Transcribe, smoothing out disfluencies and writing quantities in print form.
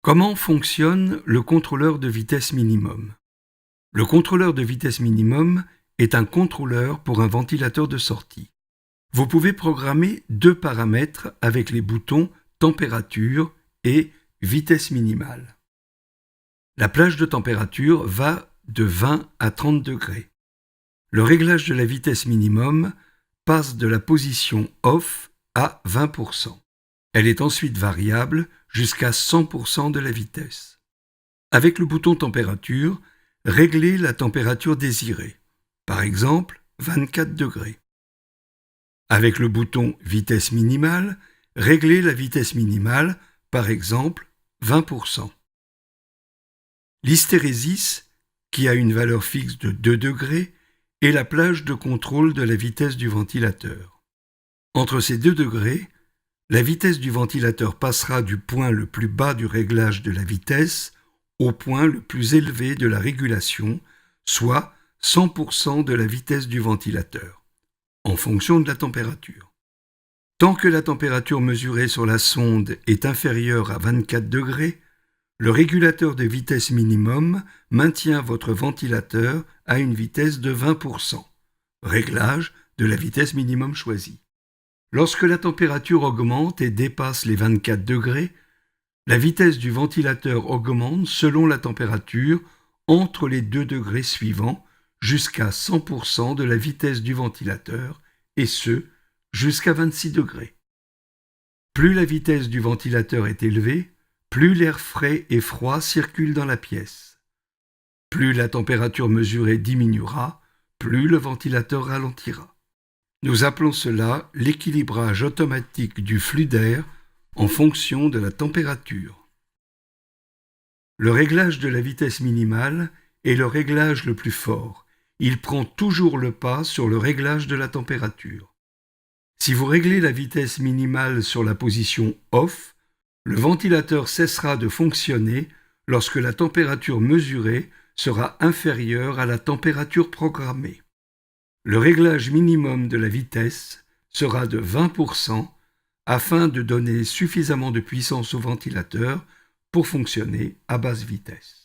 Comment fonctionne le contrôleur de vitesse minimum? Le contrôleur de vitesse minimum est un contrôleur pour un ventilateur de sortie. Vous pouvez programmer deux paramètres avec les boutons température et vitesse minimale. La plage de température va de 20 à 30 degrés. Le réglage de la vitesse minimum passe de la position off à 20%. Elle est ensuite variable jusqu'à 100% de la vitesse. Avec le bouton température, réglez la température désirée, par exemple 24 degrés. Avec le bouton vitesse minimale, réglez la vitesse minimale, par exemple 20%. L'hystérésis, qui a une valeur fixe de 2 degrés, est la plage de contrôle de la vitesse du ventilateur. Entre ces 2 degrés, la vitesse du ventilateur passera du point le plus bas du réglage de la vitesse au point le plus élevé de la régulation, soit 100% de la vitesse du ventilateur, en fonction de la température. Tant que la température mesurée sur la sonde est inférieure à 24 degrés, le régulateur de vitesse minimum maintient votre ventilateur à une vitesse de 20%, réglage de la vitesse minimum choisie. Lorsque la température augmente et dépasse les 24 degrés, la vitesse du ventilateur augmente selon la température entre les 2 degrés suivants jusqu'à 100% de la vitesse du ventilateur, et ce, jusqu'à 26 degrés. Plus la vitesse du ventilateur est élevée, plus l'air frais et froid circule dans la pièce. Plus la température mesurée diminuera, plus le ventilateur ralentira. Nous appelons cela l'équilibrage automatique du flux d'air en fonction de la température. Le réglage de la vitesse minimale est le réglage le plus fort. Il prend toujours le pas sur le réglage de la température. Si vous réglez la vitesse minimale sur la position off, le ventilateur cessera de fonctionner lorsque la température mesurée sera inférieure à la température programmée. Le réglage minimum de la vitesse sera de 20% afin de donner suffisamment de puissance au ventilateur pour fonctionner à basse vitesse.